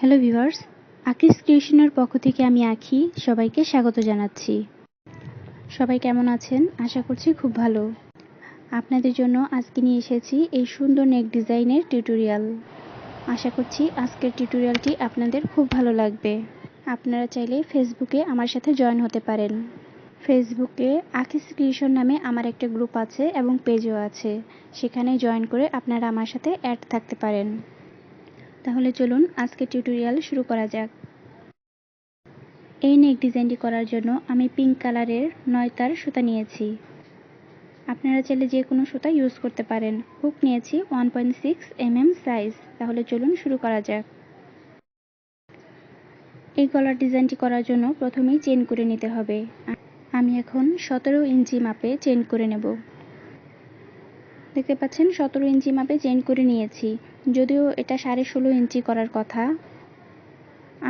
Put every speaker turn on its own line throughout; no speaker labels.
Hello viewers, আকিস ক্রিয়েশনের পক্ষ থেকে আমি আঁখি সবাইকে স্বাগত জানাচ্ছি। সবাই কেমন আছেন? আশা করছি খুব ভালো। আপনাদের জন্য আজকে নিয়ে এসেছি এই সুন্দর নেক ডিজাইনের টিউটোরিয়াল। আশা করছি আজকের টিউটোরিয়ালটি আপনাদের খুব ভালো লাগবে। আপনারা চাইলে ফেসবুকে আমার সাথে জয়েন হতে পারেন। ফেসবুকে আকিস ক্রিয়েশন নামে আমার একটা গ্রুপ আছে এবং পেজও আছে, সেখানে জয়েন করে আপনারা আমার সাথে অ্যাড থাকতে পারেন। তাহলে চলুন আজকে টিউটোরিয়াল শুরু করা যাক। এই নেক ডিজাইনটি করার জন্য আমি পিঙ্ক কালারের 9 তার সুতা নিয়েছি। আপনারা চাইলে যে কোনো সুতা ইউজ করতে পারেন। হুক নিয়েছি 1.6 mm সাইজ। তাহলে চলুন শুরু করা যাক। এই গলার ডিজাইনটি করার জন্য প্রথমেই চেইন করে নিতে হবে। আমি এখন 17 ইঞ্চি মাপে চেইন করে নেব। দেখতে পাচ্ছেন 17 ইঞ্চি মাপে চেইন করে নিয়েছি। যদিও এটা 16.5 ইঞ্চি করার কথা,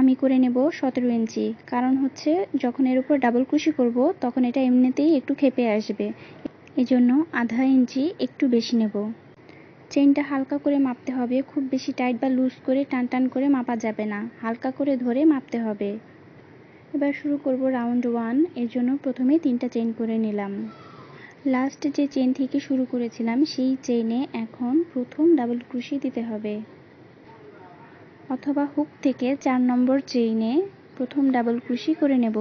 আমি করে নেব 17 ইঞ্চি। কারণ হচ্ছে যখন এর উপর ডাবল ক্রোশি করব তখন এটা এমনিতেই একটু খেপে আসবে, এজন্য আধা ইঞ্চি একটু বেশি নেব। চেইনটা হালকা করে মাপতে হবে, খুব বেশি টাইট বা লুজ করে টান টান করে মাপা যাবে না, হালকা করে ধরে মাপতে হবে। এবার শুরু করব রাউন্ড 1। এর জন্য প্রথমে 3টা চেইন করে নিলাম। লাস্ট যে চেইন থেকে শুরু করেছিলাম সেই চেইনে এখন প্রথম ডাবল ক্রোশি দিতে হবে, অথবা হুক থেকে 4 নম্বর চেইনে প্রথম ডাবল ক্রোশি করে নেব।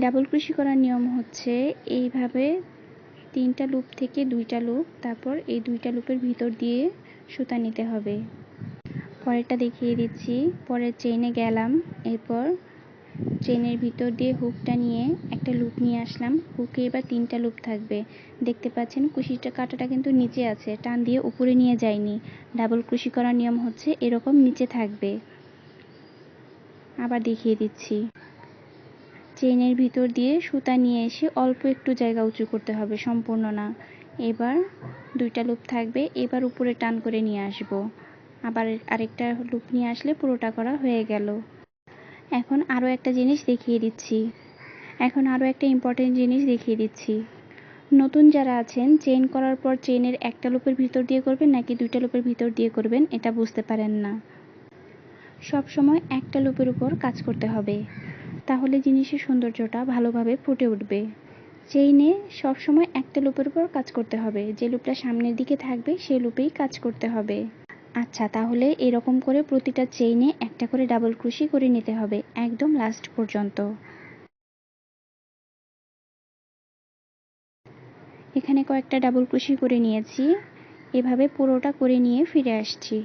ডাবল ক্রোশি করার নিয়ম হচ্ছে এইভাবে 3টা লুপ থেকে 2টা লুপ, তারপর এই 2টা লুপের ভিতর দিয়ে সুতা নিতে হবে। পরেরটা দেখিয়ে দিচ্ছি। পরের চেইনে গেলাম, এরপর চেইনের ভিতর দিয়ে হুকটা নিয়ে একটা লুপ নিয়ে আসলাম। হুকে এবার 3টা লুপ থাকবে। দেখতে পাচ্ছেন কুশিটা কাটাটা কিন্তু নিচে আছে, টান দিয়ে উপরে নিয়ে যায়নি। ডাবল ক্রোশি করার নিয়ম হচ্ছে এরকম নিচে থাকবে। আবার দেখিয়ে দিচ্ছি। চেইনের ভিতর দিয়ে সুতা নিয়ে এসে অল্প একটু জায়গা উঁচু করতে হবে, সম্পূর্ণ না। এবার 2টা লুপ থাকবে, এবার উপরে টান করে নিয়ে আসব। আবার আরেকটা লুপ নিয়ে আসলে পুরোটা করা হয়ে গেল। এখন আরও একটা জিনিস দেখিয়ে দিচ্ছি। ইম্পর্টেন্ট জিনিস দেখিয়ে দিচ্ছি। নতুন যারা আছেন, চেইন করার পর চেইনের একটা লুপের ভিতর দিয়ে করবেন নাকি 2টা লুপের ভিতর দিয়ে করবেন এটা বুঝতে পারেন না। সব সময় একটা লুপের উপর কাজ করতে হবে, তাহলে জিনিসের সৌন্দর্যটা ভালোভাবে ফুটে উঠবে। চেইনে সবসময় একটা লুপের উপর কাজ করতে হবে, যে লুপটা সামনের দিকে থাকবে সেই লুপেই কাজ করতে হবে। আচ্ছা, তাহলে এরকম করে প্রতিটা চেইনে একটা করে ডাবল ক্রোশি করে নিতে হবে একদম লাস্ট পর্যন্ত। এখানে কয়েকটা ডাবল ক্রোশি করে নিয়েছি, এভাবে পুরোটা করে নিয়ে ফিরে আসছি।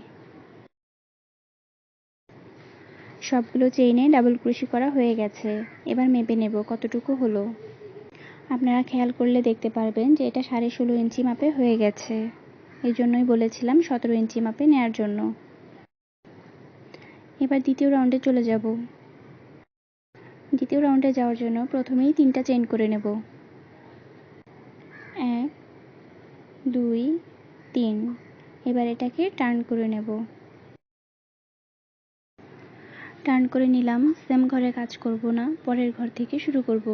সবগুলো চেইনে ডাবল ক্রোশি করা হয়ে গেছে। এবার মেপে নেব কতটুকু হলো। আপনারা খেয়াল করলে দেখতে পারবেন যে এটা 16.5 ইঞ্চি মাপে হয়ে গেছে। এই জন্যই বলেছিলাম 17 ইঞ্চি মাপে নেয়ার জন্য। এবার দ্বিতীয় রাউন্ডে চলে যাব। দ্বিতীয় রাউন্ডে যাওয়ার জন্য প্রথমেই 3টা চেইন করে নেব। 1 2 3। এবার এটাকে টার্ন করে নেব। টার্ন করে নিলাম। সেম ঘরে কাজ করব না, পরের ঘর থেকে শুরু করব।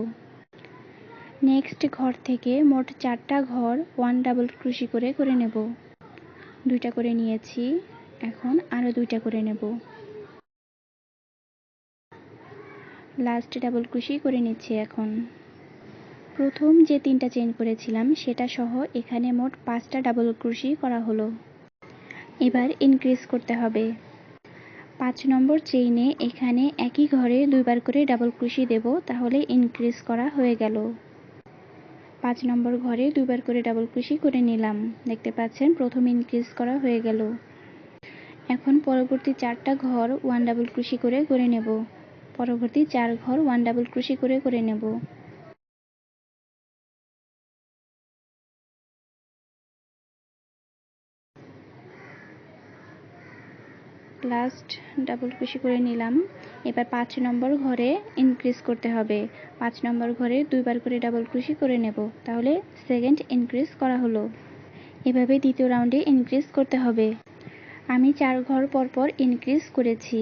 নেক্সট ঘর থেকে মোট 4টা ঘর 1 ডাবল ক্রোশি করে নেব। 2টা করে নিয়েছি, এখন আরও 2টা করে নেব। লাস্ট ডাবল ক্রোশি করে নিচ্ছি। এখন প্রথম যে 3টা চেইন করেছিলাম সেটা সহ এখানে মোট 5টা ডাবল ক্রোশি করা হলো। এবার ইনক্রিজ করতে হবে। 5 নম্বর চেইনে এখানে একই ঘরে 2বার করে ডাবল ক্রোশি দেব, তাহলে ইনক্রিজ করা হয়ে গেল। 5 নম্বর ঘরে 2বার করে ডাবল ক্রোশি করে নিলাম। দেখতে পাচ্ছেন প্রথম ইনক্রিজ করা হয়ে গেল। এখন পরবর্তী 4টা ঘর 1 ডাবল ক্রোশি করে নেব। পরবর্তী 4 ঘর 1 ডাবল ক্রোশি করে নেব। লাস্ট ডাবল ক্রোশি করে নিলাম। এবার 5 নম্বর ঘরে ইনক্রিজ করতে হবে। 5 নম্বর ঘরে 2বার করে ডাবল ক্রোশি করে নেব, তাহলে সেকেন্ড ইনক্রিজ করা হলো। এভাবে দ্বিতীয় রাউন্ডে ইনক্রিজ করতে হবে। আমি 4 ঘর পরপর ইনক্রিজ করেছি,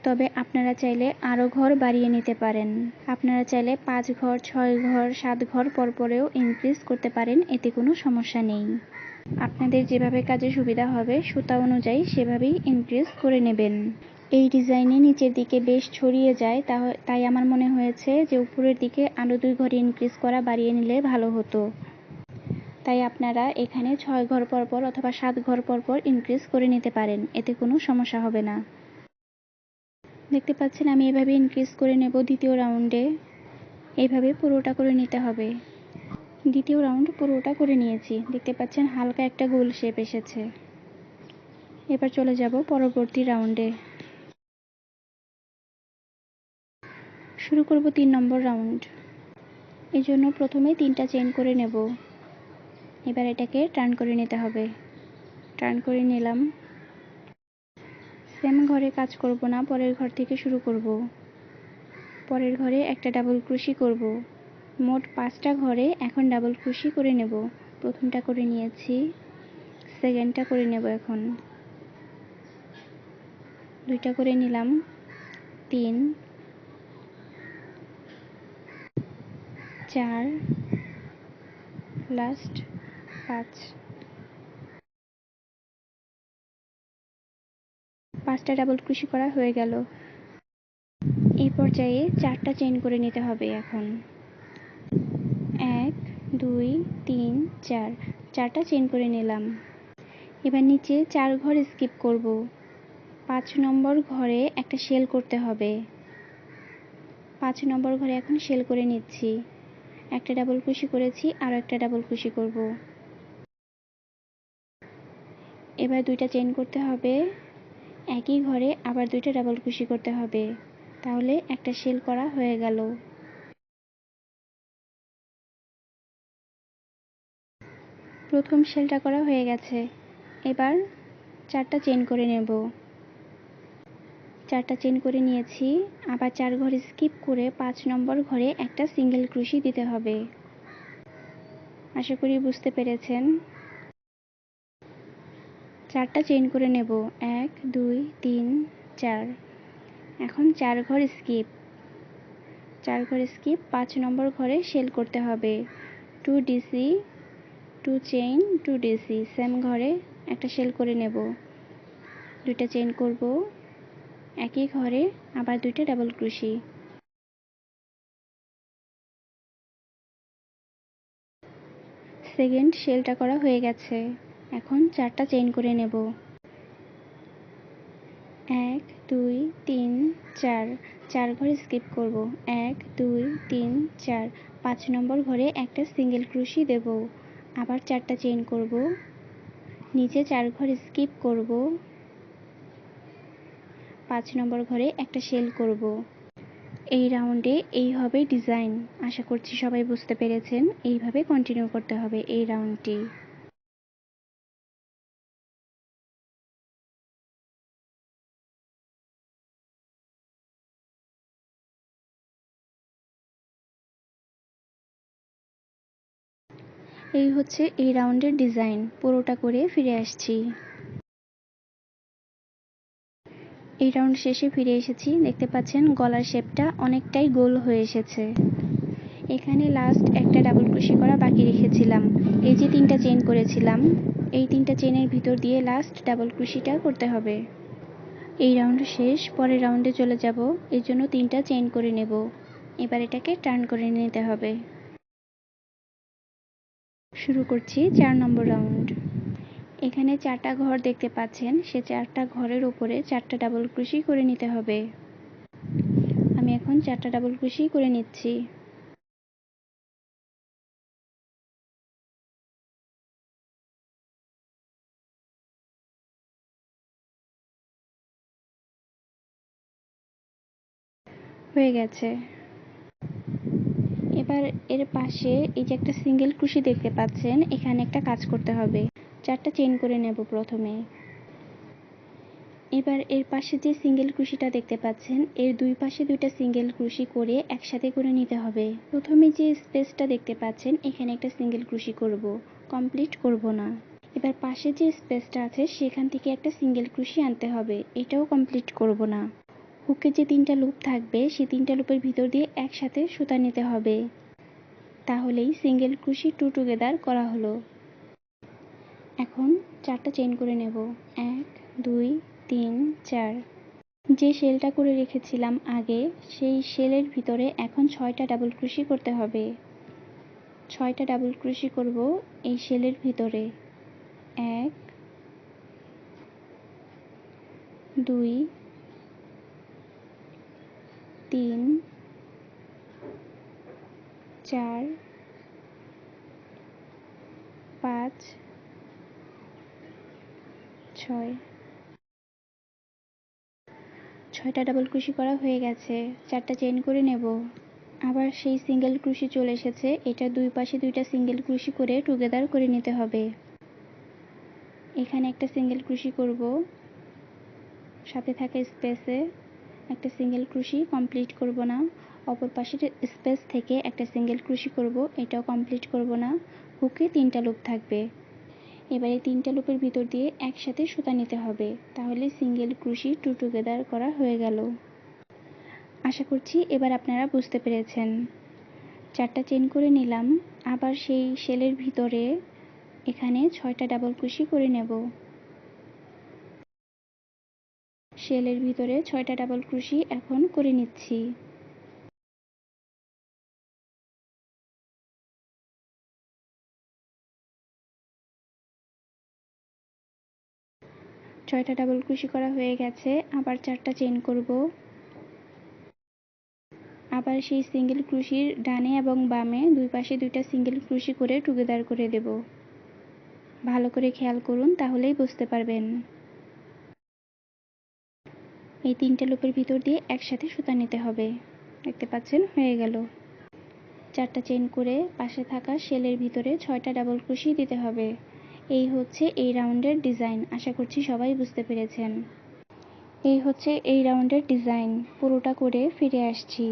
তবে আপনারা চাইলে আরও ঘর বাড়িয়ে নিতে পারেন। আপনারা চাইলে 5 ঘর 6 ঘর 7 ঘর পরপরেও ইনক্রিজ করতে পারেন, এতে কোনো সমস্যা নেই। আপনাদের যেভাবে কাজে সুবিধা হবে সুতা অনুযায়ী সেভাবেই ইনক্রিজ করে নেবেন। এই ডিজাইনে নিচের দিকে বেশ ছড়িয়ে যায়, তাই আমার মনে হয়েছে যে উপরের দিকে আরও 2 ঘর ইনক্রিজ করা বাড়িয়ে নিলে ভালো হতো। তাই আপনারা এখানে 6 ঘর পরপর অথবা 7 ঘর পরপর ইনক্রিজ করে নিতে পারেন, এতে কোনো সমস্যা হবে না। দেখতে পাচ্ছেন আমি এভাবে ইনক্রিজ করে নেব দ্বিতীয় রাউন্ডে। এইভাবে পুরোটা করে নিতে হবে। দ্বিতীয় রাউন্ড পুরোটা করে নিয়েছি, দেখতে পাচ্ছেন হালকা একটা গোল শেপ এসেছে। এবার চলে যাব পরবর্তী রাউন্ডে। শুরু করব 3 নম্বর রাউন্ড। এই জন্য প্রথমে 3টা চেইন করে নেব। এবার এটাকে টার্ন করে নিতে হবে। টার্ন করে নিলাম। সেম ঘরে কাজ করব না, পরের ঘর থেকে শুরু করব। পরের ঘরে একটা ডাবল ক্রোশি করব। মোট 5টা ঘরে এখন ডাবল ক্রোশি করে নেব। প্রথমটা করে নিয়েছি, সেকেন্ডটা করে নেব, এখন 2টা করে নিলাম, 3, 4, লাস্ট 5। 5টা ডাবল ক্রোশি করা হয়ে গেল। এই পর্যায়ে 4টা চেইন করে নিতে হবে। এখন 1, 2, 3, 4, 4টা চেইন করে নিলাম। এবার নিচে 4 ঘর স্কিপ করব। 5 নম্বর ঘরে একটা শেল করতে হবে। 5 নম্বর ঘরে এখন শেল করে নিচ্ছি। একটা ডাবল ক্রোশি করেছি, আরও একটা ডাবল ক্রোশি করব। এবার 2টা চেইন করতে হবে। একই ঘরে আবার 2টা ডাবল ক্রোশি করতে হবে, তাহলে একটা শেল করা হয়ে গেল। প্রথম শেলটা করা হয়ে গেছে। এবার 4টা চেইন করে নেব। 4টা চেইন করে নিয়েছি। আবার 4 ঘর স্কিপ করে 5 নম্বর ঘরে একটা সিঙ্গেল ক্রোশি দিতে হবে। আশা করি বুঝতে পেরেছেন। 4টা চেইন করে নেব। 1, 2, 3, 4। এখন 4 ঘর স্কিপ। 4 ঘর স্কিপ 5 নম্বর ঘরে শেল করতে হবে। 2 ডিসি, 2 চেইন, 2 ডিসি, সেম ঘরে একটা শেল করে নেব। 2টা চেইন করব। একই ঘরে আবার 2টা ডাবল ক্রোশি। সেকেন্ড শেলটা করা হয়ে গেছে। এখন 4টা চেইন করে নেব। 1, 2, 3, 4, 4 ঘর স্কিপ করব। 1, 2, 3, 4, 5 নম্বর ঘরে একটা সিঙ্গেল ক্রোশি দেব। আবার 4টা চেইন করব। নিচে 4 ঘর স্কিপ করব। 5 নম্বর ঘরে একটা শেল করব। এই রাউন্ডে এই হবে ডিজাইন। আশা করছি সবাই বুঝতে পেরেছেন। এইভাবে কন্টিনিউ করতে হবে এই রাউন্ডটি। এই হচ্ছে এই রাউন্ডের ডিজাইন। পুরোটা করে ফিরে আসছি। এই রাউন্ড শেষে ফিরে এসেছি। দেখতে পাচ্ছেন গলার শেপটা অনেকটাই গোল হয়ে এসেছে। এখানে লাস্ট একটা ডাবল ক্রোশি করা বাকি রেখেছিলাম। এই যে 3টা চেইন করেছিলাম, এই 3টা চেইনের ভিতর দিয়ে লাস্ট ডাবল ক্রোশিটা করতে হবে। এই রাউন্ড শেষ, পরের রাউন্ডে চলে যাব। এর জন্য 3টা চেইন করে নেব। এবার এটাকে টার্ন করে নিতে হবে। শুরু করছি 4 নম্বর রাউন্ড। এখানে 4টা ঘর দেখতে পাচ্ছেন, সে 4টা ঘরের উপরে 4টা ডাবল ক্রোশি করে নিতে হবে। আমি এখন 4টা ডাবল ক্রোশি করে নিচ্ছি। হয়ে গেছে। এবার এর পাশে এই যে একটা সিঙ্গেল ক্রোশি দেখতে পাচ্ছেন, এখানে একটা কাজ করতে হবে। 4টা চেইন করে নেব প্রথমে। এবার এর পাশে যে সিঙ্গেল ক্রোশিটা দেখতে পাচ্ছেন, এর দুই পাশে 2টা সিঙ্গেল ক্রোশি করে একসাথে করে নিতে হবে। প্রথমে যে স্পেসটা দেখতে পাচ্ছেন, এখানে একটা সিঙ্গেল ক্রোশি করব, কমপ্লিট করব না। এবার পাশে যে স্পেসটা আছে সেখান থেকে একটা সিঙ্গেল ক্রোশি আনতে হবে, এটাও কমপ্লিট করব না। হুকে যে 3টা লুপ থাকবে সেই 3টা লুপের ভিতর দিয়ে একসাথে সুতা নিতে হবে, তাহলেই সিঙ্গেল ক্রোশি টু টুগেদার করা হলো। এখন 4টা চেইন করে নেব। 1 2 3 4। যে শেলটা করে রেখেছিলাম আগে, সেই শেলের ভিতরে এখন 6টা ডাবল ক্রোশি করতে হবে। 6টা ডাবল ক্রোশি করব এই শেলের ভিতরে। 1 2 3 4 5 6। 6টা ডাবল ক্রোশি করা হয়ে গেছে। 4টা চেইন করে নেব। আবার সেই সিঙ্গেল ক্রোশি চলে এসেছে। এটা দুই পাশে 2টা সিঙ্গেল ক্রোশি করে টুগেদার করে নিতে হবে। এখানে একটা সিঙ্গেল ক্রোশি করব, সাথে থাকা স্পেসে একটা সিঙ্গেল ক্রোশি কমপ্লিট করব না। অপর পাশের স্পেস থেকে একটা সিঙ্গেল ক্রোশি করব, এটাও কমপ্লিট করব না। হুকে 3টা লুপ থাকবে। এবারে 3টা লুপের ভিতর দিয়ে একসাথে সুতা নিতে হবে, তাহলে সিঙ্গেল ক্রোশি টুগেদার করা হয়ে গেল। আশা করছি এবার আপনারা বুঝতে পেরেছেন। 4টা চেইন করে নিলাম। আবার সেই শেলের ভিতরে এখানে 6টা ডাবল ক্রোশি করে নেব। শেলের ভিতরে 6টা ডাবল ক্রোশি এখন করে নিচ্ছি। ছয়টা ডাবল ক্রোশি করা হয়ে গেছে। আবার 4টা চেইন করব। আবার সেই সিঙ্গেল ক্রোশির ডানে এবং বামে দুই পাশে 2টা সিঙ্গেল ক্রোশি করে টুগেদার করে দেব। ভালো করে খেয়াল করুন, তাহলেই বুঝতে পারবেন। এই 3টে লুপের ভিতর দিয়ে একসাথে সুতা নিতে হবে। দেখতে পাচ্ছেন, হয়ে গেল। 4টা চেইন করে পাশে থাকা শেলের ভিতরে 6টা ডাবল ক্রোশি দিতে হবে। এই হচ্ছে এই রাউন্ডের ডিজাইন। আশা করছি সবাই বুঝতে পেরেছেন। এই হচ্ছে এই রাউন্ডের ডিজাইন। পুরোটা করে ফিরে আসছি।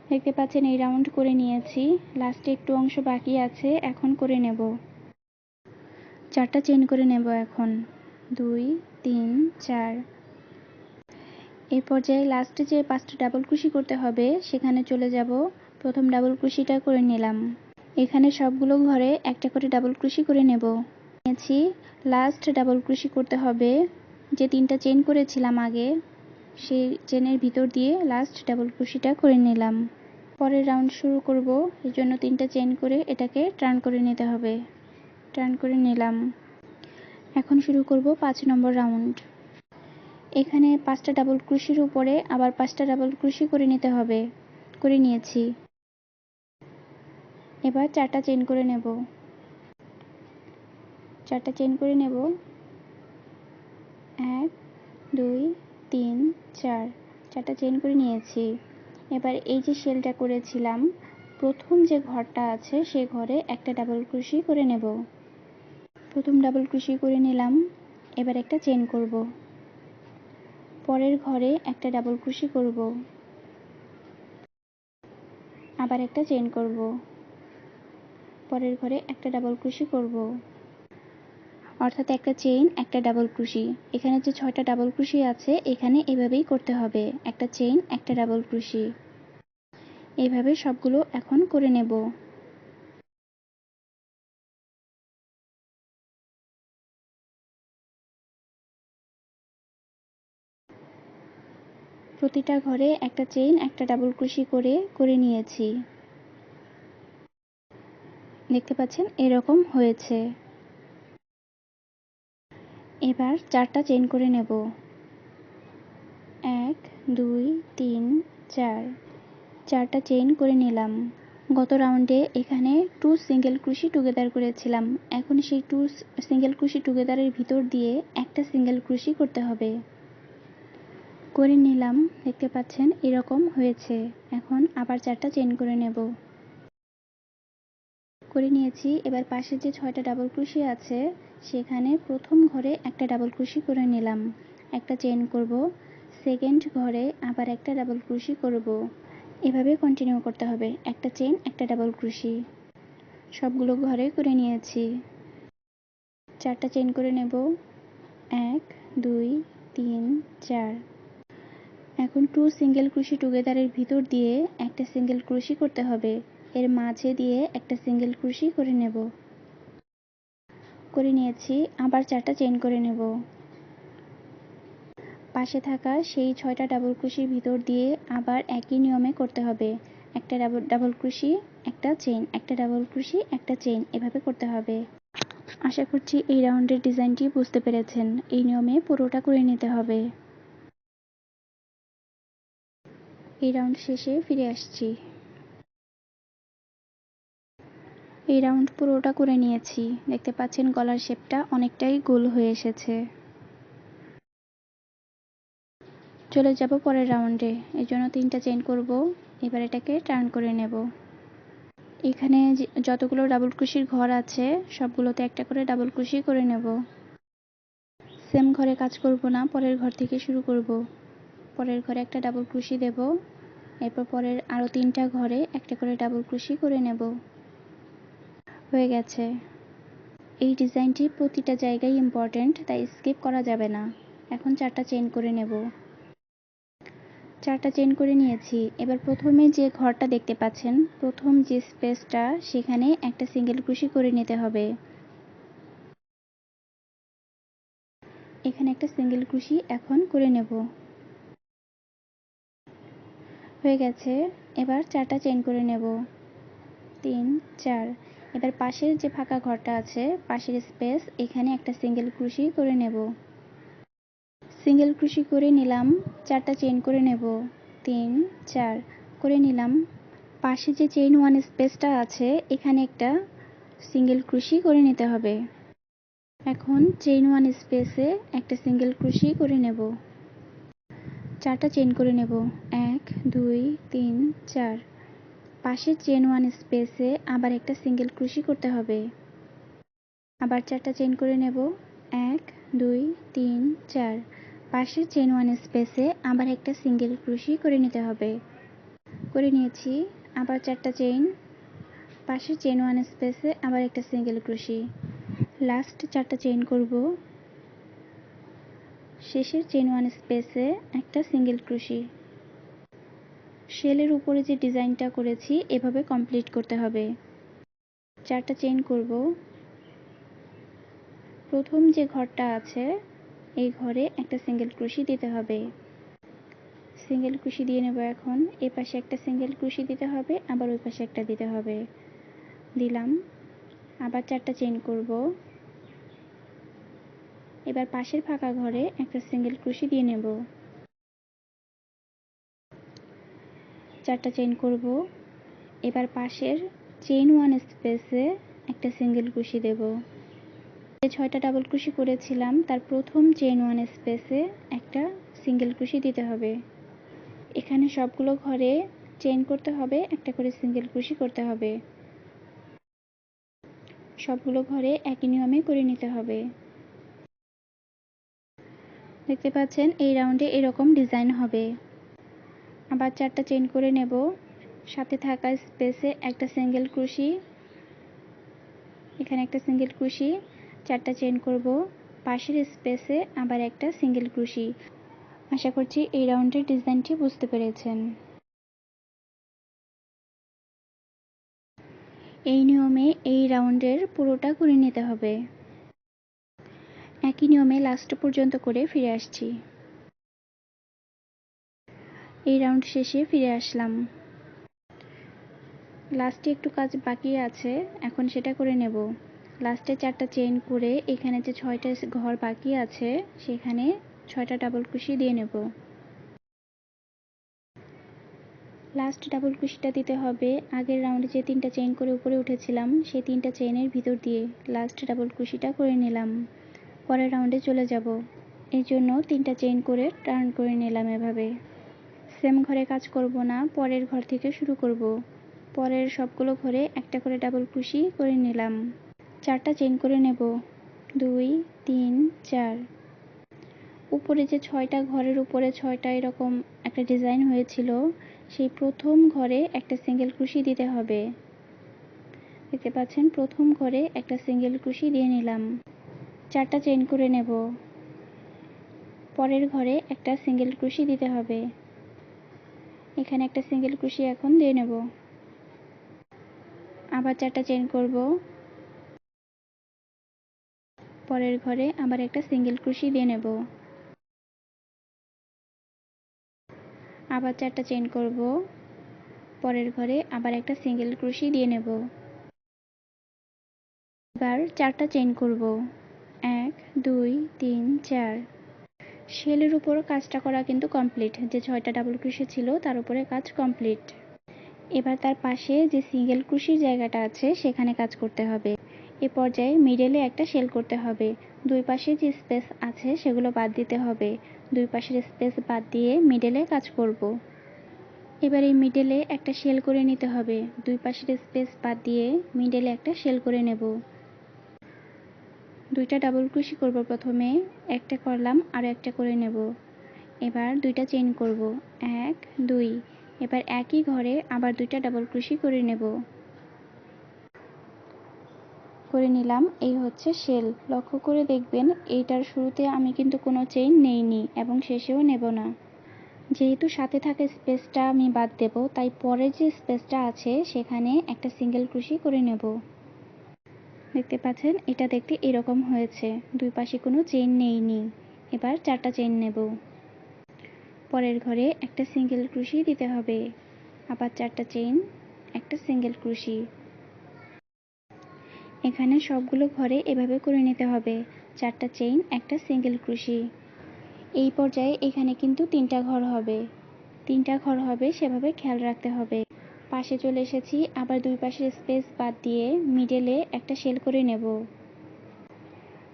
দেখতে পাচ্ছেন এই রাউন্ড করে নিয়েছি। লাস্টে একটু অংশ বাকি আছে, এখন করে নেব। 4টা চেইন করে নেব এখন। 2 3 4। এই পর্যায়ে লাস্টে যে 5টা ডাবল ক্রোশি করতে হবে সেখানে চলে যাব। প্রথম ডাবল ক্রোশিটা করে নিলাম। এখানে সবগুলো ঘরে একটা করে ডাবল ক্রোশি করে নেব। নিয়েছি। লাস্ট ডাবল ক্রোশি করতে হবে। যে 3টা চেইন করেছিলাম আগে, সেই চেনের ভিতর দিয়ে লাস্ট ডাবল ক্রোশিটা করে নিলাম। পরের রাউন্ড শুরু করব, এর জন্য 3টা চেইন করে এটাকে টার্ন করে নিতে হবে। টার্ন করে নিলাম। এখন শুরু করব 5 নম্বর রাউন্ড। এখানে 5টা ডাবল ক্রোশির উপরে আবার 5টা ডাবল ক্রোশি করে নিতে হবে। করে নিয়েছি। এবার 4টা চেইন করে নেব। 4টা চেইন করে নেব। 1 2 3 4। 4টা চেইন করে নিয়েছি। এবার এই যে শেলটা করেছিলাম, প্রথম যে ঘরটা আছে সেই ঘরে একটা ডাবল ক্রোশি করে নেব। প্রথম ডাবল ক্রোশি করে নিলাম। এবার একটা চেইন করব। পরের ঘরে একটা ডাবল ক্রোশি করব। আবার একটা চেইন করব। পরের ঘরে একটা ডাবল ক্রোশি করব। অর্থাৎ একটা চেইন, একটা ডাবল ক্রোশি। এখানে যে 6টা ডাবল ক্রোশি আছে এখানে এভাবেই করতে হবে। একটা চেইন, একটা ডাবল ক্রোশি। এইভাবে সবগুলো এখন করে নেব। প্রতিটা ঘরে একটা চেইন, একটা ডাবল ক্রোশি করে নিয়েছি। দেখতে পাচ্ছেন এরকম হয়েছে। এবার 4টা চেইন করে নেব। 1 2 3 4। 4টা চেইন করে নিলাম। গত রাউন্ডে এখানে 2 সিঙ্গেল ক্রোশি টুগেদার করেছিলাম। এখন সেই 2 সিঙ্গেল ক্রোশি টুগেদারের ভিতর দিয়ে একটা সিঙ্গেল ক্রোশি করতে হবে। করে নিলাম। দেখতে পাচ্ছেন এরকম হয়েছে। এখন আবার 4টা চেইন করে নেব। করে নিয়েছি। এবার পাশে যে 6টা ডাবল ক্রোশি আছে সেখানে প্রথম ঘরে একটা ডাবল ক্রোশি করে নিলাম। একটা চেইন করব। সেকেন্ড ঘরে আবার একটা ডাবল ক্রোশি করব। এভাবে কন্টিনিউ করতে হবে। একটা চেইন, একটা ডাবল ক্রোশি। সবগুলো ঘরে করে নিয়েছি। 4টা চেইন করে নেব। 1 2 3 4। এখন 2 সিঙ্গেল ক্রোশি টুগেদারের ভিতর দিয়ে একটা সিঙ্গেল ক্রোশি করতে হবে। এর মাঝে দিয়ে একটা সিঙ্গেল ক্রোশি করে নেব। করে নিয়েছি, আবার 4টা চেইন করে নেব। পাশে থাকা সেই 6টা ডাবল ক্রোশের ভিতর দিয়ে আবার একই নিয়মে করতে হবে। একটা ডাবল ক্রোশি, একটা চেইন, একটা ডাবল ক্রোশি, একটা চেইন, এভাবে করতে হবে। আশা করছি এই রাউন্ডের ডিজাইনটি বুঝতে পেরেছেন। এই নিয়মে পুরোটা করে নিতে হবে। এই রাউন্ড শেষে ফিরে আসছি। এই রাউন্ড পুরোটা করে নিয়েছি। দেখতে পাচ্ছেন গলার শেপটা অনেকটাই গোল হয়ে এসেছে। চলে যাব পরের রাউন্ডে। এর জন্য 3টা চেইন করব। এবার এটাকে টার্ন করে নেব। এখানে যতগুলো ডাবল ক্রোশের ঘর আছে সবগুলোতে একটা করে ডাবল ক্রোশি করে নেব। সেম ঘরে কাজ করব না, পরের ঘর থেকে শুরু করব। পরের ঘরে একটা ডাবল ক্রোশি দেব। এরপর পরের আরও 3টা ঘরে একটা করে ডাবল ক্রোশি করে নেব। হয়ে গেছে। এই ডিজাইনটি প্রতিটা জায়গায় ইম্পর্ট্যান্ট, তাই স্কিপ করা যাবে না। এখন 4টা চেইন করে নেব। 4টা চেইন করে নিয়েছি। এবার প্রথমে যে ঘরটা দেখতে পাচ্ছেন, প্রথম যে স্পেসটা, সেখানে একটা সিঙ্গেল ক্রোশি করে নিতে হবে। এখানে একটা সিঙ্গেল ক্রোশি এখন করে নেব। হয়ে গেছে। এবার 4টা চেইন করে নেব। 3, 4। এবার পাশের যে ফাঁকা ঘরটা আছে, পাশের স্পেস, এখানে একটা সিঙ্গেল ক্রোশি করে নেব। সিঙ্গেল ক্রোশি করে নিলাম। 4টা চেইন করে নেব। 3, 4 করে নিলাম। পাশে যে চেইন 1 স্পেসটা আছে, এখানে একটা সিঙ্গেল ক্রোশি করে নিতে হবে। এখন চেইন 1 স্পেসে একটা সিঙ্গেল ক্রোশি করে নেব। 4টা চেইন করে নেব। 1, 2, 3, 4। পাশের চেইন 1 স্পেসে আবার একটা সিঙ্গেল ক্রোশি করতে হবে। আবার 4টা চেইন করে নেব। 1, 2, 3, 4। পাশের চেইন 1 স্পেসে আবার একটা সিঙ্গেল ক্রোশি করে নিতে হবে। করে নিয়েছি। আবার 4টা চেইন। পাশের চেইন 1 স্পেসে আবার একটা সিঙ্গেল ক্রোশি। লাস্ট 4টা চেইন করব। শেষের চেইন 1 স্পেসে একটা সিঙ্গেল ক্রোশি। শেলের উপরে যে ডিজাইনটা করেছি এভাবে কমপ্লিট করতে হবে। 4টা চেইন করব। প্রথম যে ঘরটা আছে, এই ঘরে একটা সিঙ্গেল ক্রোশি দিতে হবে। সিঙ্গেল ক্রোশি দিয়ে নেব। এখন এই পাশে একটা সিঙ্গেল ক্রোশি দিতে হবে, আবার ওই পাশে একটা দিতে হবে। দিলাম। আবার 4টা চেইন করব। এবার পাশের ফাঁকা ঘরে একটা সিঙ্গেল ক্রোশি দিয়ে নেব। 4টা চেইন করব। এবার পাশের চেইন 1 স্পেসে একটা সিঙ্গেল ক্রোশি দেব। যে 6টা ডাবল ক্রোশি করেছিলাম তার প্রথম চেইন 1 স্পেসে একটা সিঙ্গেল ক্রোশি দিতে হবে। এখানে সবগুলো ঘরে চেইন করতে হবে, একটা করে সিঙ্গেল ক্রোশি করতে হবে। সবগুলো ঘরে একই নিয়মে করে নিতে হবে। দেখতে পাচ্ছেন এই রাউন্ডে এরকম ডিজাইন হবে। আবার 4টা চেইন করে নেব। সাথে থাকা স্পেসে একটা সিঙ্গেল ক্রোশি, এখানে একটা সিঙ্গেল ক্রোশি। 4টা চেইন করব। পাশের স্পেসে আবার একটা সিঙ্গেল ক্রোশি। আশা করছি এই রাউন্ডের ডিজাইনটি বুঝতে পেরেছেন। এই নিয়মে এই রাউন্ডের পুরোটা করে নিতে হবে। একই নিয়মে লাস্ট পর্যন্ত করে ফিরে আসছি। এই রাউন্ড শেষে ফিরে আসলাম। লাস্টে একটু কাজ বাকি আছে, এখন সেটা করে নেব। লাস্টে 4টা চেইন করে এখানে যে 6টা ঘর বাকি আছে সেখানে 6টা ডাবল ক্রোশি দিয়ে নেব। লাস্ট ডাবল ক্রোশিটা দিতে হবে আগের রাউন্ডে যে 3টা চেইন করে উপরে উঠেছিলাম সেই 3টা চেইনের ভিতর দিয়ে লাস্ট ডাবল ক্রোশিটা করে নিলাম। পরের রাউন্ডে চলে যাব। এই জন্য 3টা চেইন করে টার্ন করে নিলাম। এভাবে সেম ঘরে কাজ করব না, পরের ঘর থেকে শুরু করব। পরের সবগুলো ঘরে একটা করে ডাবল ক্রোশি করে নিলাম। 4টা চেইন করে নেব। 2, 3, 4। উপরে যে 6টা ঘরের উপরে 6টা এরকম একটা ডিজাইন হয়েছিল, সেই প্রথম ঘরে একটা সিঙ্গেল ক্রোশি দিতে হবে। দেখতে পাচ্ছেন প্রথম ঘরে একটা সিঙ্গেল ক্রোশি দিয়ে নিলাম। 4টা চেইন করে নেব। পরের ঘরে একটা সিঙ্গেল ক্রোশি দিতে হবে। এখানে একটা সিঙ্গেল ক্রোশি এখন দিয়ে নেব। আবার 4টা চেইন করব। পরের ঘরে আবার একটা সিঙ্গেল ক্রোশি দিয়ে নেব। আবার 4টা চেইন করব। পরের ঘরে আবার একটা সিঙ্গেল ক্রোশি দিয়ে নেব। এবার 4টা চেইন করব। 1 2 3 4। শেলের উপর কাজটা করা কিন্তু কমপ্লিট। যে 6টা ডাবল ক্রোশি ছিল তার উপরে কাজ কমপ্লিট। এবার তার পাশে যে সিঙ্গেল ক্রোশির জায়গাটা আছে সেখানে কাজ করতে হবে। এ পর্যায়ে মিডলে একটা শেল করতে হবে। দুই পাশে যে স্পেস আছে সেগুলো বাদ দিতে হবে। দুই পাশের স্পেস বাদ দিয়ে মিডলে কাজ করব। এবার এই মিডলে একটা শেল করে নিতে হবে। দুই পাশের স্পেস বাদ দিয়ে মিডলে একটা শেল করে নেব। দুইটা ডাবল ক্রোশি করব প্রথমে, একটা করলাম আর একটা করে নেব। এবার দুইটা চেইন করব। 1 2। এবার একই ঘরে আবার দুইটা ডাবল ক্রোশি করে নেব। করে নিলাম। এই হচ্ছে শেল। লক্ষ্য করে দেখবেন এইটার শুরুতে আমি কিন্তু কোনো চেইন নেইনি এবং শেষেও নেব না। যেহেতু সাথে থাকা স্পেসটা আমি বাদ দেব, তাই পরে যে স্পেসটা আছে সেখানে একটা সিঙ্গেল ক্রোশি করে নেব। দেখতে পাচ্ছেন এটা দেখতে এরকম হয়েছে। দুই পাশে কোনো চেইন নেইনি। এবার 4টা চেইন নেব। পরের ঘরে একটা সিঙ্গেল ক্রোশি দিতে হবে। আবার 4টা চেইন, একটা সিঙ্গেল ক্রোশি। এখানে সবগুলো ঘরে এভাবে করে নিতে হবে। 4টা চেইন, একটা সিঙ্গেল ক্রোশি। এই পর্যায়ে এখানে কিন্তু 3টা ঘর হবে। 3টা ঘর হবে সেভাবে খেয়াল রাখতে হবে। পাশে চলে এসেছি। আবার দুই পাশের স্পেস বাদ দিয়ে মিডলে একটা শেল করে নেব।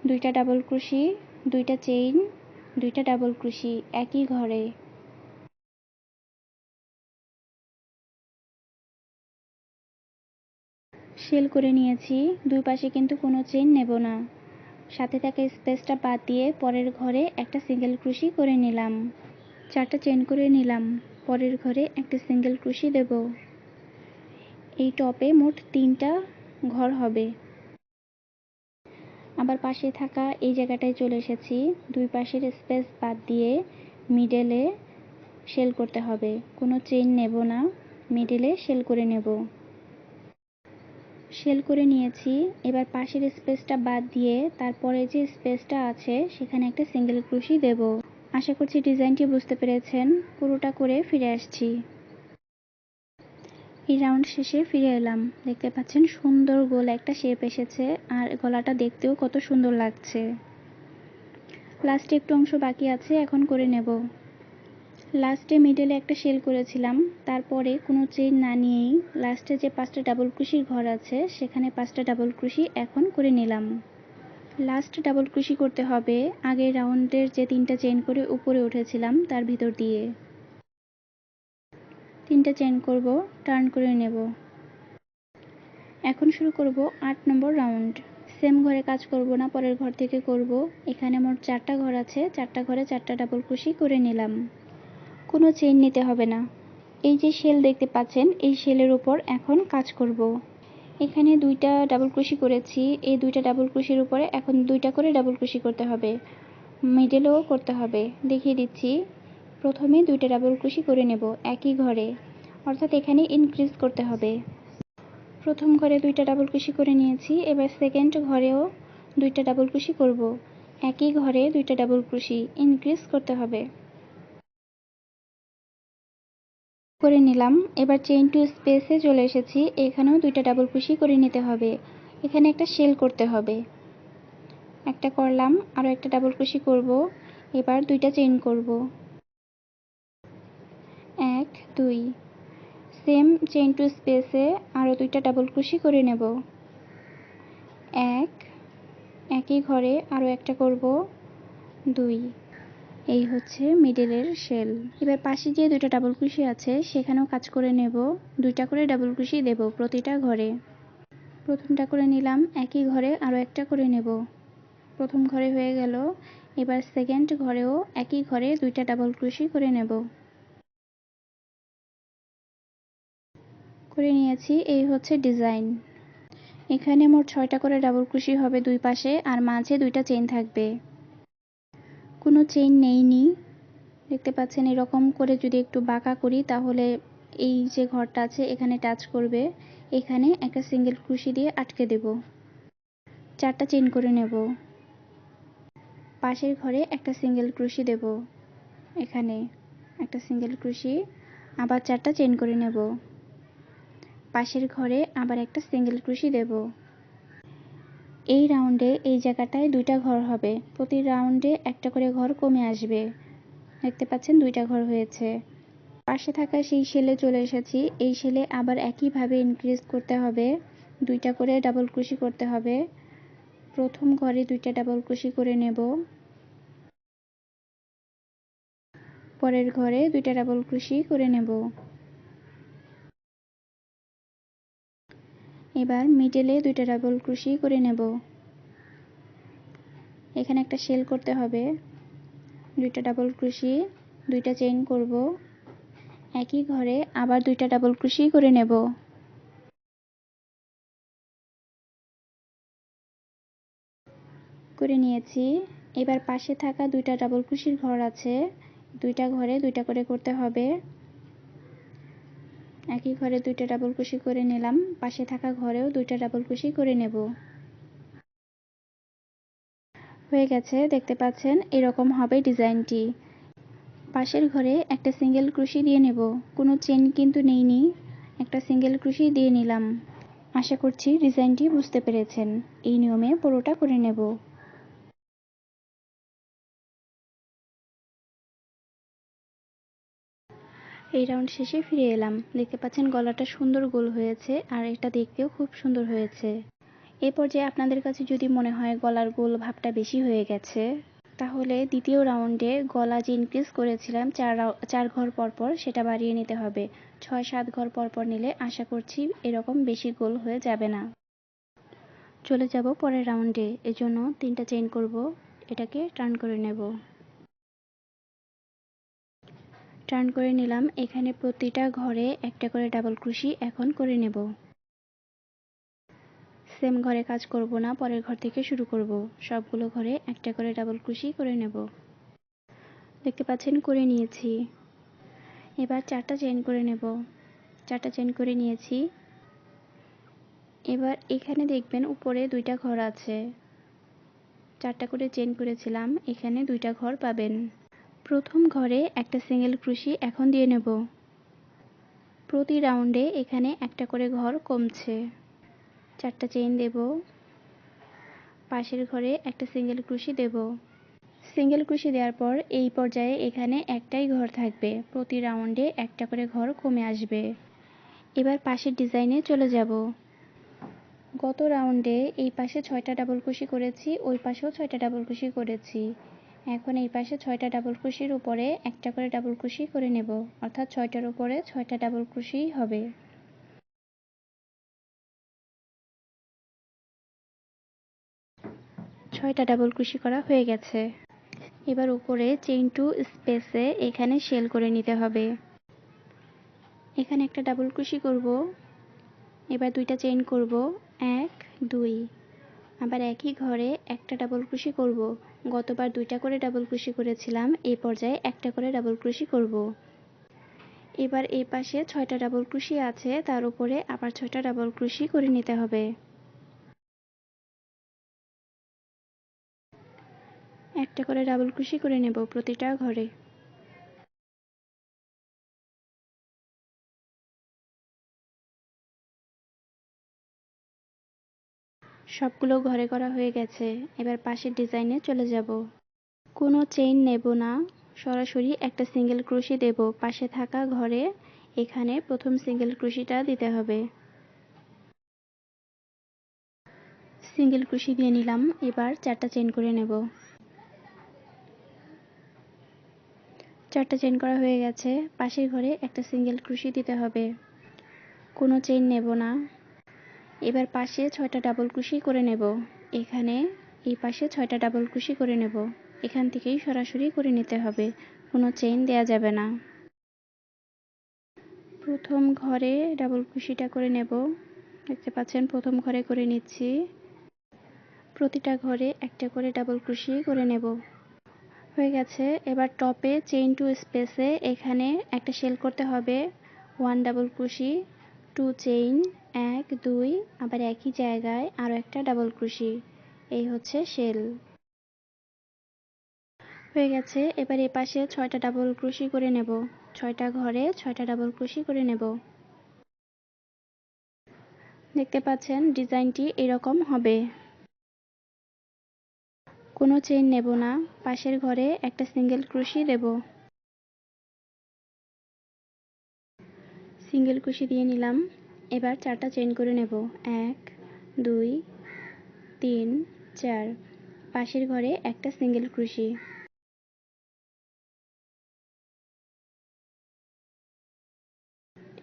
দুইটা ডাবল ক্রোশি, দুইটা চেইন, দুইটা ডাবল ক্রোশি একই ঘরে। শেল করে নিয়েছি। দুই পাশে কিন্তু কোনো চেইন নেব না। সাথে থাকা স্পেসটা বাদ দিয়ে পরের ঘরে একটা সিঙ্গেল ক্রোশি করে নিলাম। 4টা চেইন করে নিলাম। পরের ঘরে একটা সিঙ্গেল ক্রোশি দেব। এই টপে মোট 3টা ঘর হবে। আবার পাশে থাকা এই জায়গাটায় চলে এসেছি। দুই পাশের স্পেস বাদ দিয়ে মিডলে শেল করতে হবে। কোনো চেইন নেব না, মিডলে শেল করে নেব। শেল করে নিয়েছি। এবার পাশের স্পেসটা বাদ দিয়ে তারপরে যে স্পেসটা আছে সেখানে একটা সিঙ্গেল ক্রোশি দেব। আশা করছি ডিজাইনটি বুঝতে পেরেছেন। পুরোটা করে ফিরে আসছি। এই রাউন্ড শেষে ফিরে এলাম। দেখতে পাচ্ছেন সুন্দর গোল একটা শেপ এসেছে আর গলাটা দেখতেও কত সুন্দর লাগছে। লাস্টে একটু অংশ বাকি আছে, এখন করে নেব। লাস্টে মিডলে একটা শেল করেছিলাম, তারপরে কোনো চেইন না নিয়েই লাস্টে যে 5টা ডাবল ক্রোশির ঘর আছে সেখানে 5টা ডাবল ক্রোশি এখন করে নিলাম। লাস্ট ডাবল ক্রোশি করতে হবে আগের রাউন্ডের যে 3টা চেইন করে উপরে উঠেছিলাম তার ভিতর দিয়ে। 3টা চেইন করব, টার্ন করে নেব। এখন শুরু করব 8 নম্বর রাউন্ড। সেম ঘরে কাজ করব না, পরের ঘর থেকে করব। এখানে মোট 4টা ঘর আছে। 4টা ঘরে 4টা ডাবল ক্রোশি করে নিলাম। কোনো চেইন নিতে হবে না। এই যে শেল দেখতে পাচ্ছেন এই শেলের উপর এখন কাজ করব। এখানে 2টা ডাবল ক্রোশি করেছি। এই 2টা ডাবল ক্রোশির উপরে এখন 2টা করে ডাবল ক্রোশি করতে হবে। মিডলেও করতে হবে। দেখিয়ে দিচ্ছি। প্রথমে 2টা ডাবল ক্রোশি করে নেব একই ঘরে, অর্থাৎ এখানে ইনক্রিজ করতে হবে। প্রথম ঘরে 2টা ডাবল ক্রোশি করে নিয়েছি। এবার সেকেন্ড ঘরেও 2টা ডাবল ক্রোশি করব। একই ঘরে 2টা ডাবল ক্রোশি ইনক্রিজ করতে হবে। করে নিলাম। এবার চেইন টু স্পেসে চলে এসেছি। এখানেও 2টা ডাবল ক্রোশি করে নিতে হবে। এখানে একটা শেল করতে হবে। একটা করলাম, আরও একটা ডাবল ক্রোশি করব। এবার 2টা চেইন করব। 1 2। সেম চেইন টু স্পেসে আরও 2টা ডাবল ক্রোশি করে নেব। 1, একই ঘরে আরও একটা করব। 2। এই হচ্ছে মিডলের শেল। এবার পাশে যে 2টা ডাবল ক্রোশি আছে সেখানেও কাজ করে নেব। 2টা করে ডাবল ক্রোশি দেব প্রতিটা ঘরে। প্রথমটা করে নিলাম, একই ঘরে আরও একটা করে নেব। প্রথম ঘরে হয়ে গেল। এবার সেকেন্ড ঘরেও একই ঘরে 2টা ডাবল ক্রোশি করে নেব। করে নিয়েছি। এই হচ্ছে ডিজাইন। এখানে মোট 6টা করে ডাবল ক্রোশি হবে দুই পাশে, আর মাঝে 2টা চেইন থাকবে। কোনো চেইন নেইনি। দেখতে পাচ্ছেন এরকম করে যদি একটু বাঁকা করি তাহলে এই যে ঘরটা আছে এখানে টাচ করবে। এখানে একটা সিঙ্গেল ক্রোশি দিয়ে আটকে দেব। 4টা চেইন করে নেব। পাশের ঘরে একটা সিঙ্গেল ক্রোশি দেব, এখানে একটা সিঙ্গেল ক্রোশি, আবার 4টা চেইন করে নেব। পাশের ঘরে আবার একটা সিঙ্গেল ক্রোশি দেব। এই রাউন্ডে এই জায়গাটায় 2টা ঘর হবে, প্রতি রাউন্ডে একটা করে ঘর কমে আসবে। দেখতে পাচ্ছেন 2টা ঘর হয়েছে। পাশে থাকা সেই শেলে চলে এসেছি। এই শেলে আবার একইভাবে ইনক্রিজ করতে হবে, 2টা করে ডাবল ক্রোশি করতে হবে। প্রথম ঘরে 2টা ডাবল ক্রোশি করে নেব, পরের ঘরে 2টা ডাবল ক্রোশি করে নেব। এবার মিডলে 2টা ডাবল ক্রোশি করে নেব। এখানে একটা শেল করতে হবে, 2টা ডাবল ক্রোশি, 2টা চেইন করব, একই ঘরে আবার 2টা ডাবল ক্রোশি করে নেব। করে নিয়েছি। এবার পাশে থাকা 2টা ডাবল ক্রোশির ঘর আছে, 2টা ঘরে 2টা করে করতে হবে। একই ঘরে 2টা ডাবল ক্রোশি করে নিলাম, পাশে থাকা ঘরেও 2টা ডাবল ক্রোশি করে নেব। হয়ে গেছে, দেখতে পাচ্ছেন এরকম হবে ডিজাইনটি। পাশের ঘরে একটা সিঙ্গেল ক্রোশি দিয়ে নেব, কোনো চেন কিন্তু নেইনি, একটা সিঙ্গেল ক্রোশি দিয়ে নিলাম। আশা করছি ডিজাইনটি বুঝতে পেরেছেন। এই নিয়মে পুরোটা করে নেব। এই রাউন্ড শেষে ফিরে এলাম। দেখতে পাচ্ছেন গলাটা সুন্দর গোল হয়েছে, আর এটা দেখতেও খুব সুন্দর হয়েছে। এ পর্যায়ে আপনাদের কাছে যদি মনে হয় গলার গোল ভাবটা বেশি হয়ে গেছে, তাহলে দ্বিতীয় রাউন্ডে গলা যে ইনক্রিজ করেছিলাম 4 ঘর পরপর, সেটা বাড়িয়ে নিতে হবে। 6-7 ঘর পরপর নিলে আশা করছি এরকম বেশি গোল হয়ে যাবে না। চলে যাব পরের রাউন্ডে, এজন্য 3টা চেইন করব, এটাকে টার্ন করে নেব। টার্ন করে নিলাম। এখানে প্রতিটা ঘরে একটা করে ডাবল ক্রোশি এখন করে নেব। সেম ঘরে কাজ করব না, পরের ঘর থেকে শুরু করব। সবগুলো ঘরে একটা করে ডাবল ক্রোশি করে নেব। দেখতে পাচ্ছেন করে নিয়েছি। এবার 4টা চেইন করে নেব। 4টা চেইন করে নিয়েছি। এবার এখানে দেখবেন উপরে 2টা ঘর আছে, 4টা করে চেইন করেছিলাম, এখানে 2টা ঘর পাবেন। প্রথম ঘরে একটা সিঙ্গেল ক্রোশি এখন দিয়ে নেব। প্রতি রাউন্ডে এখানে একটা করে ঘর কমছে। 4টা চেইন দেব, পাশের ঘরে একটা সিঙ্গেল ক্রোশি দেব। সিঙ্গেল ক্রোশি দেওয়ার পর এই পর্যায়ে এখানে একটাই ঘর থাকবে, প্রতি রাউন্ডে একটা করে ঘর কমে আসবে। এবার পাশের ডিজাইনে চলে যাব। গত রাউন্ডে এই পাশে 6টা ডাবল ক্রোশি করেছি, ওই পাশেও 6টা ডাবল ক্রোশি করেছি। এখন এই পাশে 6টা ডাবল ক্রোশির উপরে একটা করে ডাবল ক্রোশি করে নেব, অর্থাৎ 6টার উপরে 6টা ডাবল ক্রোশি হবে। 6টা ডাবল ক্রোশি করা হয়ে গেছে। এবার উপরে চেইন টু স্পেসে এখানে শেল করে নিতে হবে। এখানে একটা ডাবল ক্রোশি করব, এবার 2টা চেইন করব, 1 2, আবার একই ঘরে একটা ডাবল ক্রোশি করব। গতবার 2টা করে ডাবল ক্রোশি করেছিলাম, এই পর্যায়ে একটা করে ডাবল ক্রোশি করব। এবার এই পাশে 6টা ডাবল ক্রোশি আছে, তার উপরে আবার 6টা ডাবল ক্রোশি করে নিতে হবে। একটা করে ডাবল ক্রোশি করে নেব প্রতিটা ঘরে। সবগুলো ঘরে করা হয়ে গেছে। এবার পাশের ডিজাইনে চলে যাব। কোনো চেইন নেব না, সরাসরি একটা সিঙ্গেল ক্রোশি দেব। পাশে থাকা ঘরে এখানে প্রথম সিঙ্গেল ক্রোশিটা দিতে হবে। সিঙ্গেল ক্রোশি দিয়ে নিলাম। এবার 4টা চেইন করে নেব। 4টা চেইন করা হয়ে গেছে। পাশের ঘরে একটা সিঙ্গেল ক্রোশি দিতে হবে। কোনো চেইন নেব না। এবার পাশে 6টা ডাবল ক্রোশি করে নেব। এখানে এই পাশে 6টা ডাবল ক্রোশি করে নেব। এখান থেকেই সরাসরি করে নিতে হবে, কোনো চেইন দেয়া যাবে না। প্রথম ঘরে ডাবল ক্রোশিটা করে নেব। দেখতে পাচ্ছেন প্রথম ঘরে করে নিচ্ছি। প্রতিটা ঘরে একটা করে ডাবল ক্রোশি করে নেব। হয়ে গেছে। এবার টপে চেইন টু স্পেসে এখানে একটা শেল করতে হবে, 1 ডাবল ক্রোশি, 2 চেইন, 1 2, আবার একই জায়গায় আরও একটা ডাবল ক্রোশি। এই হচ্ছে শেল। হয়ে গেছে। এবার এ পাশে 6টা ডাবল ক্রোশি করে নেব। 6টা ঘরে 6টা ডাবল ক্রোশি করে নেব। দেখতে পাচ্ছেন ডিজাইনটি এরকম হবে। কোনো চেইন নেব না, পাশের ঘরে একটা সিঙ্গেল ক্রোশি দেব। সিঙ্গেল ক্রোশি দিয়ে নিলাম। এবার 4টা চেইন করে নেব। 1 2 3 4। পাশের ঘরে একটা সিঙ্গেল ক্রোশি।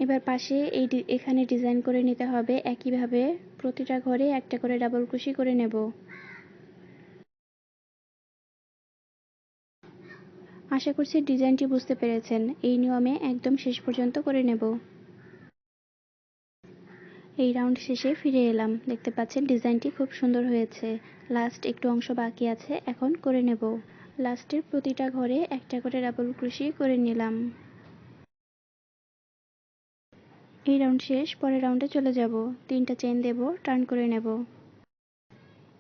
এবার পাশে এখানে ডিজাইন করে নিতে হবে। একইভাবে প্রতিটা ঘরে একটা করে ডাবল ক্রোশি করে নেব। আশা করছি ডিজাইনটি বুঝতে পেরেছেন। এই নিয়মে একদম শেষ পর্যন্ত করে নেব। এই রাউন্ড শেষে ফিরে এলাম। দেখতে পাচ্ছেন ডিজাইনটি খুব সুন্দর হয়েছে। লাস্ট একটু অংশ বাকি আছে, এখন করে নেব। লাস্টের প্রতিটা ঘরে একটা করে ডাবল ক্রোশি করে নিলাম। এই রাউন্ড শেষ, পরের রাউন্ডে চলে যাব। 3টা চেইন দেব, টার্ন করে নেব।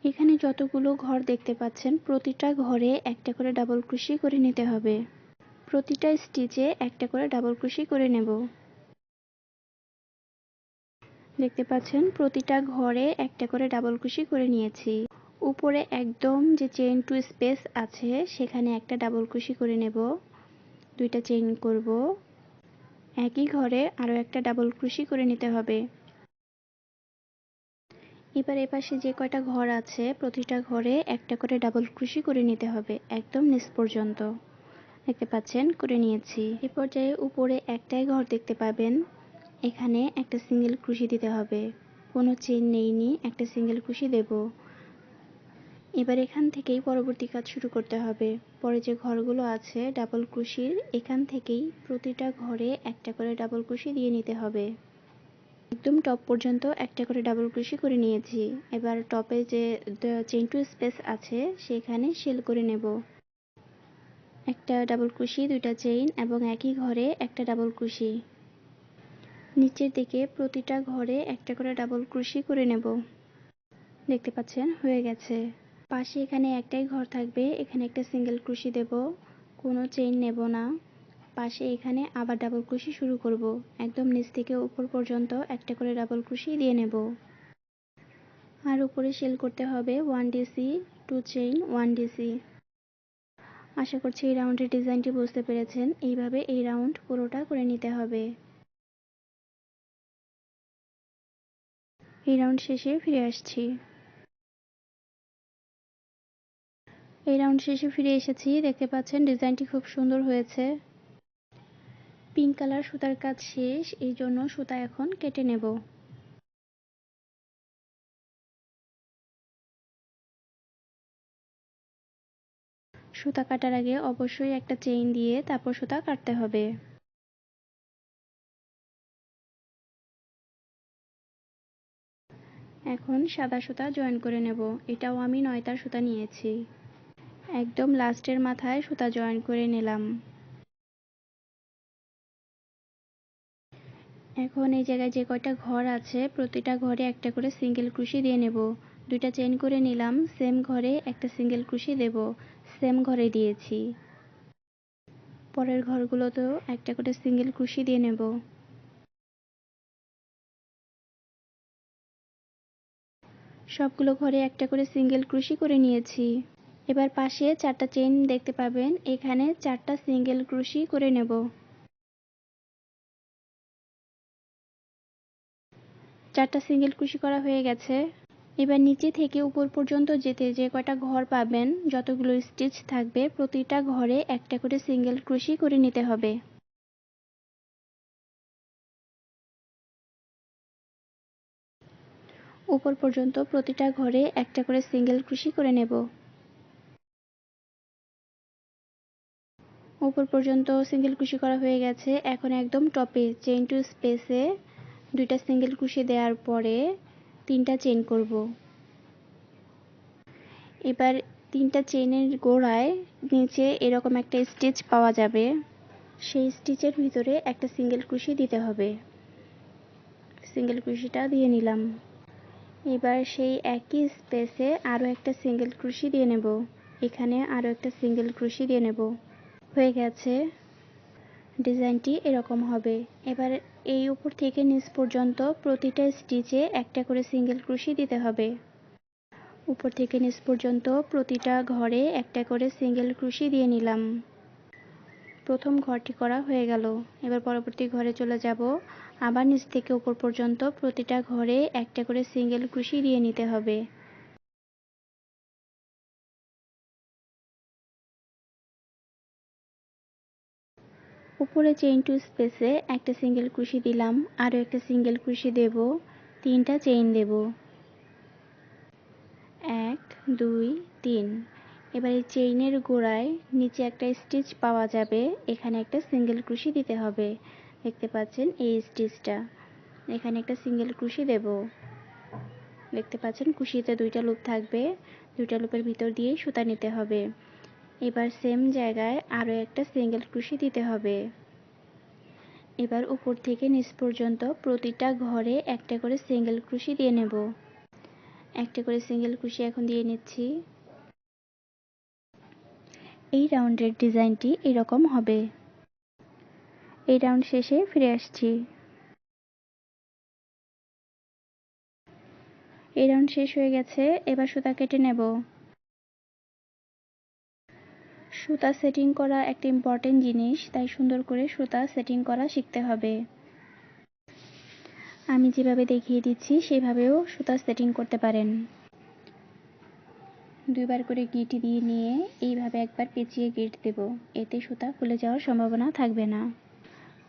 এখানে যতগুলো ঘর দেখতে পাচ্ছেন প্রতিটা ঘরে একটা করে ডাবল ক্রোশি করে নিতে হবে। প্রতিটা স্টিচে একটা করে ডাবল ক্রোশি করে নেব। দেখতে পাচ্ছেন প্রতিটা ঘরে একটা করে ডাবল ক্রোশি করে নিয়েছি। উপরে একদম যে চেইন টু স্পেস আছে সেখানে একটা ডাবল ক্রোশি করে নেব। 2টা চেইন করব। একই ঘরে আরও একটা ডাবল ক্রোশি করে নিতে হবে। এবার এপাশে যে কয়টা ঘর আছে প্রতিটা ঘরে একটা করে ডাবল ক্রোশি করে নিতে হবে একদম নিচ পর্যন্ত। দেখতে পাচ্ছেন করে নিয়েছি। এই পর্যায়ে উপরে একটাই ঘর দেখতে পাবেন, এখানে একটা সিঙ্গেল ক্রোশি দিতে হবে। কোনো চেইন নেইনি, একটা সিঙ্গেল ক্রোশি দেব। এবার এখান থেকেই পরবর্তী কাজ শুরু করতে হবে। পরে যে ঘরগুলো আছে ডাবল ক্রোশির, এখান থেকেই প্রতিটা ঘরে একটা করে ডাবল ক্রোশি দিয়ে নিতে হবে। একদম টপ পর্যন্ত একটা করে ডাবল ক্রোশি করে নিয়েছি। এবার টপে যে চেইন টু স্পেস আছে সেখানে সেল করে নেব। একটা ডাবল ক্রোশি, 2টা চেইন এবং একই ঘরে একটা ডাবল ক্রোশি। নিচের দিকে প্রতিটা ঘরে একটা করে ডাবল ক্রোশি করে নেব। দেখতে পাচ্ছেন হয়ে গেছে। পাশে এখানে একটাই ঘর থাকবে, এখানে একটা সিঙ্গেল ক্রোশি দেব। কোনো চেইন নেব না। পাশে এখানে আবার ডাবল ক্রোশি শুরু করব। একদম নিচ থেকে উপর পর্যন্ত একটা করে ডাবল ক্রোশি দিয়ে নেব। আর উপরে সেল করতে হবে 1 ডিসি, 2 চেইন, 1 ডিসি। আশা করছি এই রাউন্ডের ডিজাইনটি বুঝতে পেরেছেন। এইভাবে এই রাউন্ড পুরোটা করে নিতে হবে। এই রাউন্ড শেষে ফিরে আসছি। এই রাউন্ড শেষে ফিরে এসেছি। দেখতে পাচ্ছেন ডিজাইনটি খুব সুন্দর হয়েছে। পিঙ্ক কালার সুতার কাজ শেষ, এই জন্য সুতা এখন কেটে নেব। সুতা কাটার আগে অবশ্যই একটা চেইন দিয়ে তারপর সুতা কাটতে হবে। এখন সাদা সুতা জয়েন করে নেব। এটাও আমি 9 তার সুতা নিয়েছি। একদম লাস্টের মাথায় সুতা জয়েন করে নিলাম। এখন এই জায়গায় যে কয়টা ঘর আছে প্রতিটা ঘরে একটা করে সিঙ্গেল ক্রোশি দিয়ে নেব। 2টা চেইন করে নিলাম, সেম ঘরে একটা সিঙ্গেল ক্রোশি দেব। সেম ঘরে দিয়েছি। পরের ঘরগুলোতেও একটা করে সিঙ্গেল ক্রোশি দিয়ে নেব। সবগুলো ঘরে একটা করে সিঙ্গেল ক্রোশি করে নিয়েছি। এবার পাশে 4টা চেইন দেখতে পাবেন, এখানে 4টা সিঙ্গেল ক্রোশি করে নেব। 4টা সিঙ্গেল ক্রোশি করা হয়ে গেছে। এবার নিচে থেকে উপর পর্যন্ত যেতে যে কয়টা ঘর পাবেন, যতগুলো স্টিচ থাকবে প্রতিটা ঘরে একটা করে সিঙ্গেল ক্রোশি করে নিতে হবে। উপর পর্যন্ত প্রতিটা ঘরে একটা করে সিঙ্গেল ক্রোশি করে নেব। উপর পর্যন্ত সিঙ্গেল ক্রোশি করা হয়ে গেছে। এখন একদম টপে চেইন টু স্পেসে 2টা সিঙ্গেল ক্রোশি দেওয়ার পরে 3টা চেইন করব। এবার 3টা চেইনের গোড়ায় নিচে এরকম একটা স্টিচ পাওয়া যাবে, সেই স্টিচের ভিতরে একটা সিঙ্গেল ক্রোশি দিতে হবে। সিঙ্গেল ক্রোশিটা দিয়ে নিলাম। এবার সেই একই স্পেসে আরও একটা সিঙ্গেল ক্রোশি দিয়ে নেব। এখানে আরও একটা সিঙ্গেল ক্রোশি দিয়ে নেব। হয়ে গেছে। ডিজাইনটি এরকম হবে। এবার এই উপর থেকে নিচ পর্যন্ত প্রতিটা স্টিচে একটা করে সিঙ্গেল ক্রোশি দিতে হবে। উপর থেকে নিচ পর্যন্ত প্রতিটা ঘরে একটা করে সিঙ্গেল ক্রোশি দিয়ে নিলাম। প্রথম ঘরটি করা হয়ে গেল। এবার পরবর্তী ঘরে চলে যাব। আবার নিচ থেকে উপর পর্যন্ত প্রতিটা ঘরে একটা করে সিঙ্গেল ক্রোশি দিয়ে নিতে হবে। উপরে চেইন টু স্পেসে একটা সিঙ্গেল ক্রোশি দিলাম, আরও একটা সিঙ্গেল ক্রোশি দেব, 3টা চেইন দেব। 1 2 3। এবার এই চেইনের গোড়ায় নিচে একটা স্টিচ পাওয়া যাবে, এখানে একটা সিঙ্গেল ক্রোশি দিতে হবে। দেখতে পাচ্ছেন এই স্টিচটা, এখানে একটা সিঙ্গেল ক্রোশি দেব। দেখতে পাচ্ছেন ক্রোশিতে 2টা লুপ থাকবে, 2টা লুপের ভিতর দিয়ে সুতা নিতে হবে। এবার সেম জায়গায় আরও একটা সিঙ্গেল ক্রোশি দিতে হবে। এবার উপর থেকে নিচ পর্যন্ত প্রতিটা ঘরে একটা করে সিঙ্গেল ক্রোশি দিয়ে নেব। একটা করে সিঙ্গেল ক্রোশি এখন দিয়ে নিচ্ছি। এই রাউন্ডের ডিজাইনটি এরকম হবে। এই রাউন্ড শেষে ফিরে আসছি। এই রাউন্ড শেষ হয়ে গেছে। এবার সুতা কেটে নেব। সুতা সেটিং করা একটা ইম্পর্টেন্ট জিনিস, তাই সুন্দর করে সুতা সেটিং করা শিখতে হবে। আমি যেভাবে দেখিয়ে দিচ্ছি সেভাবেও সুতা সেটিং করতে পারেন। 2বার করে গিট দিয়ে নিয়ে এইভাবে একবার পেঁচিয়ে গিট দেব, এতে সুতা খুলে যাওয়ার সম্ভাবনা থাকবে না।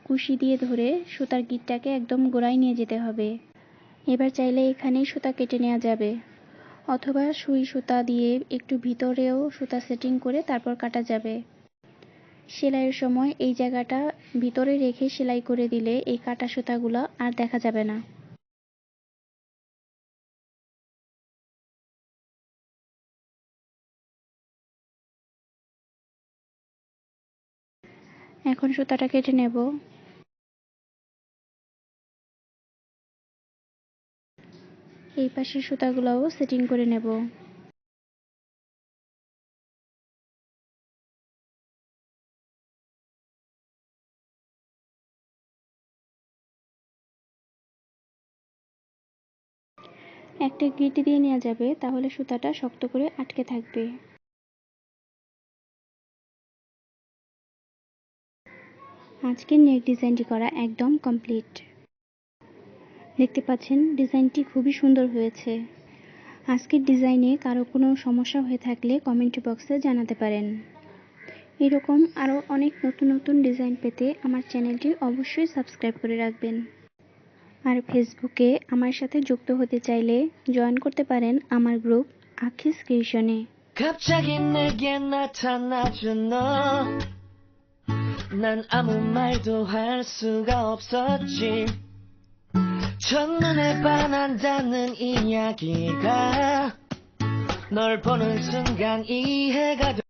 কুশি দিয়ে ধরে সুতার গিটটাকে একদম গোড়ায় নিয়ে যেতে হবে। এবার চাইলে এখানেই সুতা কেটে নেওয়া যাবে, অথবা সুই সুতা দিয়ে একটু ভিতরেও সুতা সেটিং করে তারপর কাটা যাবে। সেলাইয়ের সময় এই জায়গাটা ভিতরে রেখে সেলাই করে দিলে এই কাটা সুতাগুলো আর দেখা যাবে না। এখন সুতাটা কেটে নেব। এই পাশের সুতাগুলোও সেটিং করে নেব। একটা গিট দিয়ে নেওয়া যাবে, তাহলে সুতাটা শক্ত করে আটকে থাকবে। আজকের নেক ডিজাইনটি করা একদম কমপ্লিট। দেখতে পাচ্ছেন ডিজাইনটি খুবই সুন্দর হয়েছে। আজকের ডিজাইনে কারো কোনো সমস্যা হয়ে থাকলে কমেন্ট বক্সে জানাতে পারেন। এরকম আরও অনেক নতুন নতুন ডিজাইন পেতে আমার চ্যানেলটি অবশ্যই সাবস্ক্রাইব করে রাখবেন। আর ফেসবুকে আমার সাথে যুক্ত হতে চাইলে জয়েন করতে পারেন আমার গ্রুপ আখিস ক্রিয়েশনে।
갑자기 내게 나타나준 너, 난 아무 말도 할 수가 없었지. 첫눈에 반한다는 이야기가 널 보는 순간 이해가 돼.